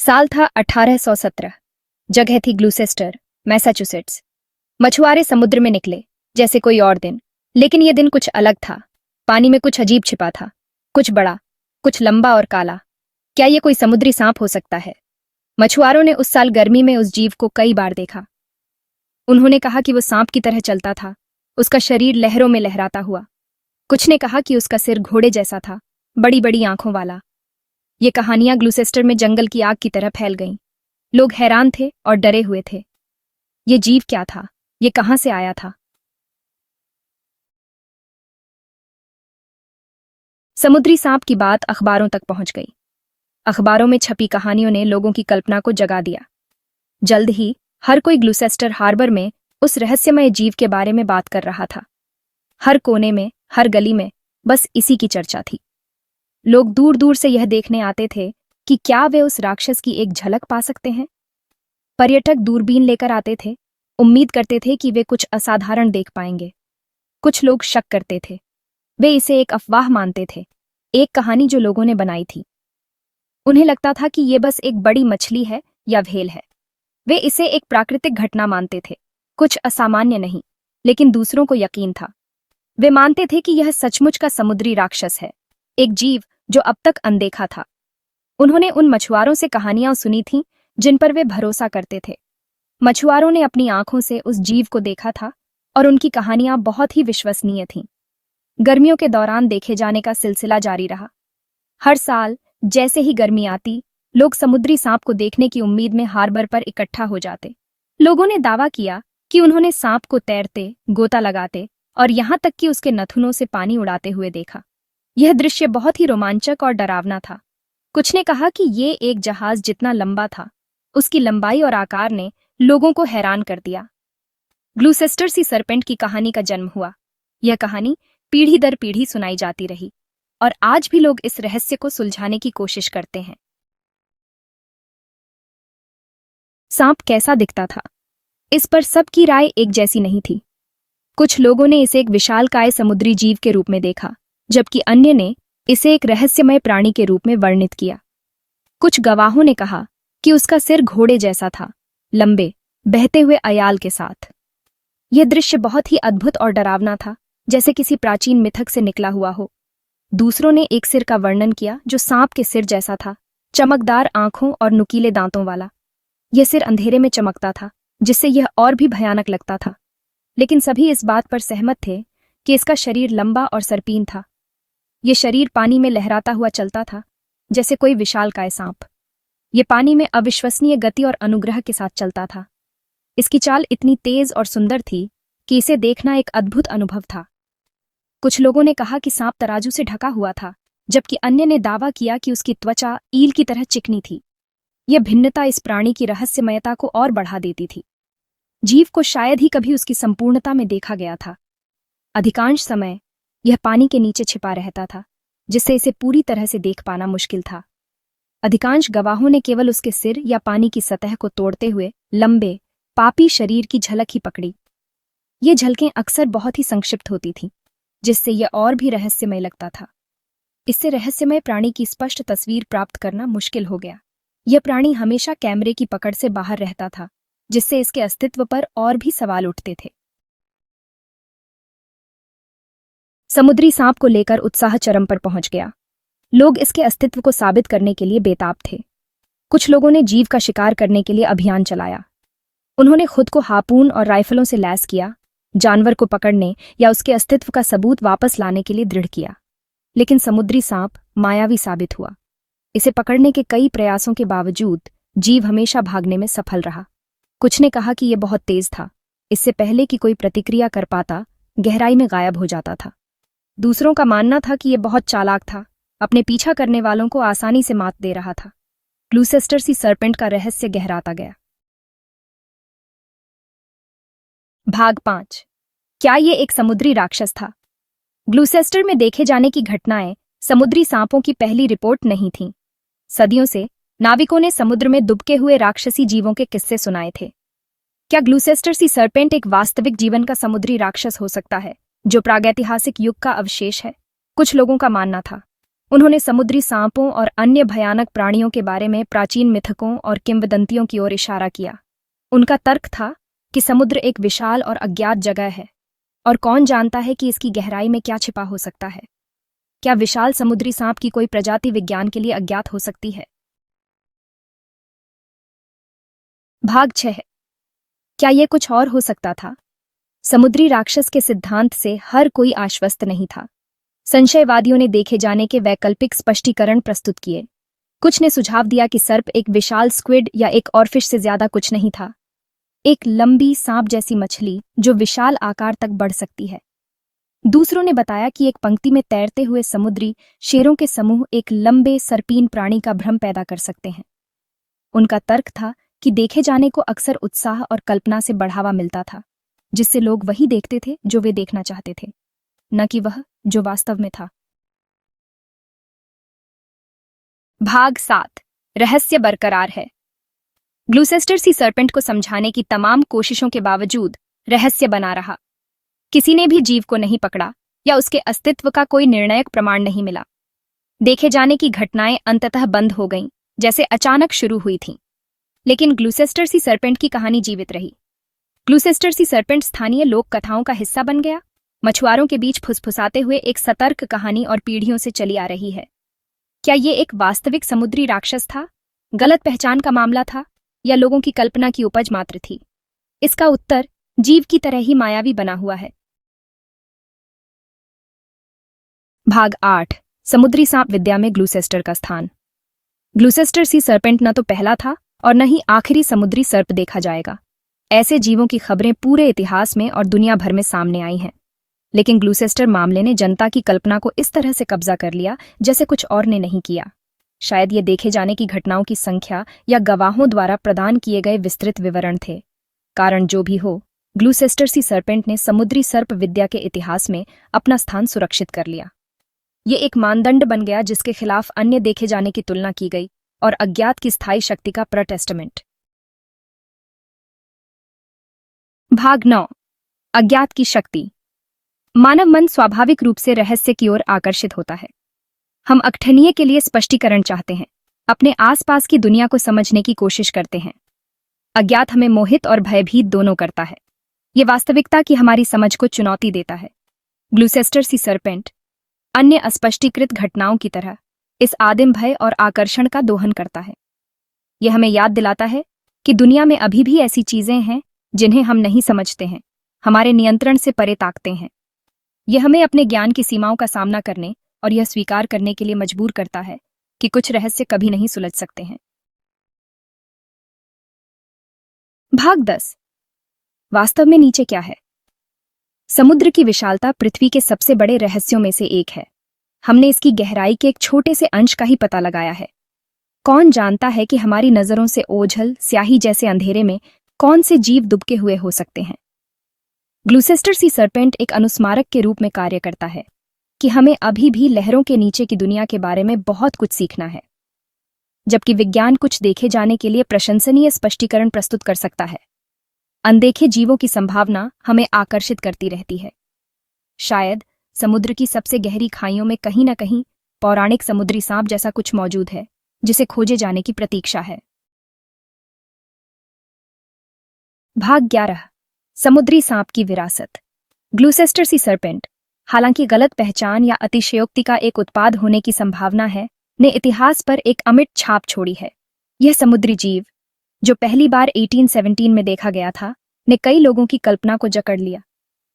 साल था 1817। जगह थी ग्लूसेस्टर, मैसाचुसेट्स। मछुआरे समुद्र में निकले जैसे कोई और दिन, लेकिन यह दिन कुछ अलग था। पानी में कुछ अजीब छिपा था, कुछ बड़ा, कुछ लंबा और काला। क्या यह कोई समुद्री सांप हो सकता है? मछुआरों ने उस साल गर्मी में उस जीव को कई बार देखा। उन्होंने कहा कि वो सांप की तरह चलता था, उसका शरीर लहरों में लहराता हुआ। कुछ ने कहा कि उसका सिर घोड़े जैसा था, बड़ी बड़ी आंखों वाला। ये कहानियां ग्लूसेस्टर में जंगल की आग की तरह फैल गईं। लोग हैरान थे और डरे हुए थे। ये जीव क्या था? ये कहां से आया था? समुद्री सांप की बात अखबारों तक पहुंच गई। अखबारों में छपी कहानियों ने लोगों की कल्पना को जगा दिया। जल्द ही हर कोई ग्लूसेस्टर हार्बर में उस रहस्यमय जीव के बारे में बात कर रहा था। हर कोने में, हर गली में बस इसी की चर्चा थी। लोग दूर दूर से यह देखने आते थे कि क्या वे उस राक्षस की एक झलक पा सकते हैं। पर्यटक दूरबीन लेकर आते थे, उम्मीद करते थे कि वे कुछ असाधारण देख पाएंगे। कुछ लोग शक करते थे, वे इसे एक अफवाह मानते थे, एक कहानी जो लोगों ने बनाई थी। उन्हें लगता था कि ये बस एक बड़ी मछली है या व्हेल है। वे इसे एक प्राकृतिक घटना मानते थे, कुछ असामान्य नहीं, लेकिन दूसरों को यकीन था। वे मानते थे कि यह सचमुच का समुद्री राक्षस है, एक जीव जो अब तक अनदेखा था। उन्होंने उन मछुआरों से कहानियां सुनी थीं जिन पर वे भरोसा करते थे। मछुआरों ने अपनी आंखों से उस जीव को देखा था और उनकी कहानियां बहुत ही विश्वसनीय थीं। गर्मियों के दौरान देखे जाने का सिलसिला जारी रहा। हर साल जैसे ही गर्मी आती, लोग समुद्री सांप को देखने की उम्मीद में हार्बर पर इकट्ठा हो जाते। लोगों ने दावा किया कि उन्होंने सांप को तैरते, गोता लगाते और यहां तक कि उसके नथुनों से पानी उड़ाते हुए देखा। यह दृश्य बहुत ही रोमांचक और डरावना था। कुछ ने कहा कि ये एक जहाज जितना लंबा था। उसकी लंबाई और आकार ने लोगों को हैरान कर दिया। ग्लूसेस्टर सी सरपेंट की कहानी का जन्म हुआ। यह कहानी पीढ़ी दर पीढ़ी सुनाई जाती रही और आज भी लोग इस रहस्य को सुलझाने की कोशिश करते हैं। सांप कैसा दिखता था? इस पर सबकी राय एक जैसी नहीं थी। कुछ लोगों ने इसे एक विशालकाय समुद्री जीव के रूप में देखा, जबकि अन्य ने इसे एक रहस्यमय प्राणी के रूप में वर्णित किया। कुछ गवाहों ने कहा कि उसका सिर घोड़े जैसा था, लंबे, बहते हुए अयाल के साथ। यह दृश्य बहुत ही अद्भुत और डरावना था, जैसे किसी प्राचीन मिथक से निकला हुआ हो। दूसरों ने एक सिर का वर्णन किया जो सांप के सिर जैसा था, चमकदार आंखों और नुकीले दांतों वाला। यह सिर अंधेरे में चमकता था, जिससे यह और भी भयानक लगता था। लेकिन सभी इस बात पर सहमत थे कि इसका शरीर लंबा और सर्पीन था। यह शरीर पानी में लहराता हुआ चलता था, जैसे कोई विशालकाय सांप। यह पानी में अविश्वसनीय गति और अनुग्रह के साथ चलता था। इसकी चाल इतनी तेज और सुंदर थी कि इसे देखना एक अद्भुत अनुभव था। कुछ लोगों ने कहा कि सांप तराजू से ढका हुआ था, जबकि अन्य ने दावा किया कि उसकी त्वचा ईल की तरह चिकनी थी। यह भिन्नता इस प्राणी की रहस्यमयता को और बढ़ा देती थी। जीव को शायद ही कभी उसकी संपूर्णता में देखा गया था। अधिकांश समय यह पानी के नीचे छिपा रहता था, जिससे इसे पूरी तरह से देख पाना मुश्किल था। अधिकांश गवाहों ने केवल उसके सिर या पानी की सतह को तोड़ते हुए लंबे, पापी शरीर की झलक ही पकड़ी। ये झलकें अक्सर बहुत ही संक्षिप्त होती थीं, जिससे यह और भी रहस्यमय लगता था। इससे रहस्यमय प्राणी की स्पष्ट तस्वीर प्राप्त करना मुश्किल हो गया। यह प्राणी हमेशा कैमरे की पकड़ से बाहर रहता था, जिससे इसके अस्तित्व पर और भी सवाल उठते थे। समुद्री सांप को लेकर उत्साह चरम पर पहुंच गया। लोग इसके अस्तित्व को साबित करने के लिए बेताब थे। कुछ लोगों ने जीव का शिकार करने के लिए अभियान चलाया। उन्होंने खुद को हार्पून और राइफलों से लैस किया, जानवर को पकड़ने या उसके अस्तित्व का सबूत वापस लाने के लिए दृढ़ किया। लेकिन समुद्री सांप मायावी साबित हुआ। इसे पकड़ने के कई प्रयासों के बावजूद जीव हमेशा भागने में सफल रहा। कुछ ने कहा कि यह बहुत तेज था, इससे पहले कि कोई प्रतिक्रिया कर पाता, गहराई में गायब हो जाता था। दूसरों का मानना था कि यह बहुत चालाक था, अपने पीछा करने वालों को आसानी से मात दे रहा था। ग्लूसेस्टर सी सरपेंट का रहस्य गहराता गया। भाग 5। क्या ये एक समुद्री राक्षस था? ग्लूसेस्टर में देखे जाने की घटनाएं समुद्री सांपों की पहली रिपोर्ट नहीं थीं। सदियों से नाविकों ने समुद्र में दुबके हुए राक्षसी जीवों के किस्से सुनाए थे। क्या ग्लूसेस्टर सी सरपेंट एक वास्तविक जीवन का समुद्री राक्षस हो सकता है, जो प्रागैतिहासिक युग का अवशेष है? कुछ लोगों का मानना था। उन्होंने समुद्री सांपों और अन्य भयानक प्राणियों के बारे में प्राचीन मिथकों और किंवदंतियों की ओर इशारा किया। उनका तर्क था कि समुद्र एक विशाल और अज्ञात जगह है, और कौन जानता है कि इसकी गहराई में क्या छिपा हो सकता है। क्या विशाल समुद्री सांप की कोई प्रजाति विज्ञान के लिए अज्ञात हो सकती है? भाग 6। क्या ये कुछ और हो सकता था? समुद्री राक्षस के सिद्धांत से हर कोई आश्वस्त नहीं था। संशयवादियों ने देखे जाने के वैकल्पिक स्पष्टीकरण प्रस्तुत किए। कुछ ने सुझाव दिया कि सर्प एक विशाल स्क्विड या एक ऑरफिश से ज्यादा कुछ नहीं था, एक लंबी सांप जैसी मछली जो विशाल आकार तक बढ़ सकती है। दूसरों ने बताया कि एक पंक्ति में तैरते हुए समुद्री शेरों के समूह एक लंबे सर्पीन प्राणी का भ्रम पैदा कर सकते हैं। उनका तर्क था कि देखे जाने को अक्सर उत्साह और कल्पना से बढ़ावा मिलता था, जिससे लोग वही देखते थे जो वे देखना चाहते थे, न कि वह जो वास्तव में था। भाग 7। रहस्य बरकरार है। ग्लूसेस्टर सी सर्पेंट को समझाने की तमाम कोशिशों के बावजूद रहस्य बना रहा। किसी ने भी जीव को नहीं पकड़ा या उसके अस्तित्व का कोई निर्णायक प्रमाण नहीं मिला। देखे जाने की घटनाएं अंततः बंद हो गईं, जैसे अचानक शुरू हुई थीं। लेकिन ग्लूसेस्टर सी सर्पेंट की कहानी जीवित रही। ग्लूसेस्टर सी सर्पेंट स्थानीय लोक कथाओं का हिस्सा बन गया, मछुआरों के बीच फुसफुसाते हुए एक सतर्क कहानी और पीढ़ियों से चली आ रही है। क्या ये एक वास्तविक समुद्री राक्षस था, गलत पहचान का मामला था, या लोगों की कल्पना की उपज मात्र थी? इसका उत्तर जीव की तरह ही मायावी बना हुआ है। भाग 8। समुद्री सांप विद्या में ग्लूसेस्टर का स्थान। ग्लूसेस्टर सी सर्पेंट न तो पहला था और न ही आखिरी समुद्री सर्प देखा जाएगा। ऐसे जीवों की खबरें पूरे इतिहास में और दुनिया भर में सामने आई हैं, लेकिन ग्लूसेस्टर मामले ने जनता की कल्पना को इस तरह से कब्जा कर लिया जैसे कुछ और ने नहीं किया। शायद ये देखे जाने की घटनाओं की संख्या या गवाहों द्वारा प्रदान किए गए विस्तृत विवरण थे। कारण जो भी हो, ग्लूसेस्टर सी सर्पेंट ने समुद्री सर्प विद्या के इतिहास में अपना स्थान सुरक्षित कर लिया। ये एक मानदंड बन गया जिसके खिलाफ अन्य देखे जाने की तुलना की गई, और अज्ञात की स्थायी शक्ति का प्रोटेस्टमेंट। भाग 9। अज्ञात की शक्ति। मानव मन स्वाभाविक रूप से रहस्य की ओर आकर्षित होता है। हम अकथनीय के लिए स्पष्टीकरण चाहते हैं, अपने आसपास की दुनिया को समझने की कोशिश करते हैं। अज्ञात हमें मोहित और भयभीत दोनों करता है। ये वास्तविकता की हमारी समझ को चुनौती देता है। ग्लूसेस्टर सी सर्पेंट अन्य अस्पष्टीकृत घटनाओं की तरह इस आदिम भय और आकर्षण का दोहन करता है। यह हमें याद दिलाता है कि दुनिया में अभी भी ऐसी चीजें हैं जिन्हें हम नहीं समझते हैं, हमारे नियंत्रण से परे ताकते हैं। यह हमें अपने ज्ञान की सीमाओं का सामना करने और यह स्वीकार करने के लिए मजबूर करता है कि कुछ रहस्य कभी नहीं सुलझ सकते हैं। भाग 10। वास्तव में नीचे क्या है? समुद्र की विशालता पृथ्वी के सबसे बड़े रहस्यों में से एक है। हमने इसकी गहराई के एक छोटे से अंश का ही पता लगाया है। कौन जानता है कि हमारी नजरों से ओझल स्याही जैसे अंधेरे में कौन से जीव दुबके हुए हो सकते हैं? ग्लूसेस्टर सी सर्पेंट एक अनुस्मारक के रूप में कार्य करता है कि हमें अभी भी लहरों के नीचे की दुनिया के बारे में बहुत कुछ सीखना है। जबकि विज्ञान कुछ देखे जाने के लिए प्रशंसनीय स्पष्टीकरण प्रस्तुत कर सकता है, अनदेखे जीवों की संभावना हमें आकर्षित करती रहती है। शायद समुद्र की सबसे गहरी खाइयों में कहीं न कहीं पौराणिक समुद्री सांप जैसा कुछ मौजूद है, जिसे खोजे जाने की प्रतीक्षा है। भाग 11। समुद्री सांप की विरासत। ग्लूसेस्टर सी सर्पेंट, हालांकि गलत पहचान या अतिशयोक्ति का एक उत्पाद होने की संभावना है, ने इतिहास पर एक अमिट छाप छोड़ी है। यह समुद्री जीव, जो पहली बार 1817 में देखा गया था, ने कई लोगों की कल्पना को जकड़ लिया।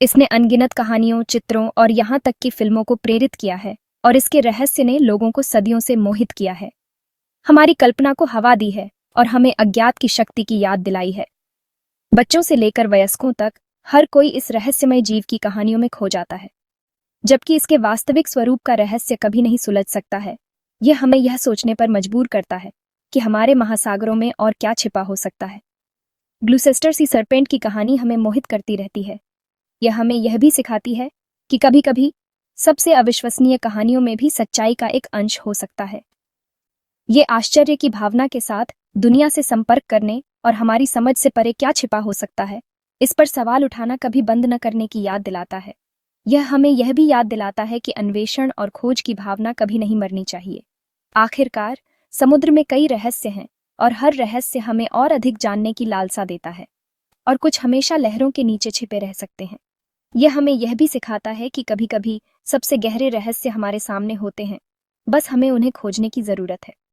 इसने अनगिनत कहानियों, चित्रों और यहाँ तक कि फिल्मों को प्रेरित किया है, और इसके रहस्य ने लोगों को सदियों से मोहित किया है, हमारी कल्पना को हवा दी है और हमें अज्ञात की शक्ति की याद दिलाई है। बच्चों से लेकर वयस्कों तक हर कोई इस रहस्यमय जीव की कहानियों में खो जाता है, जबकि इसके वास्तविक स्वरूप का रहस्य कभी नहीं सुलझ सकता है। यह हमें यह सोचने पर मजबूर करता है कि हमारे महासागरों में और क्या छिपा हो सकता है। ग्लूसेस्टर सी सर्पेंट की कहानी हमें मोहित करती रहती है। यह हमें यह भी सिखाती है कि कभी-कभी सबसे अविश्वसनीय कहानियों में भी सच्चाई का एक अंश हो सकता है। ये आश्चर्य की भावना के साथ दुनिया से संपर्क करने और हमारी समझ से परे क्या छिपा हो सकता है, इस पर सवाल उठाना कभी बंद न करने की याद दिलाता है। यह हमें यह भी याद दिलाता है कि अन्वेषण और खोज की भावना कभी नहीं मरनी चाहिए। आखिरकार समुद्र में कई रहस्य हैं और हर रहस्य हमें और अधिक जानने की लालसा देता है, और कुछ हमेशा लहरों के नीचे छिपे रह सकते हैं। यह हमें यह भी सिखाता है कि कभी कभी सबसे गहरे रहस्य हमारे सामने होते हैं, बस हमें उन्हें खोजने की जरूरत है।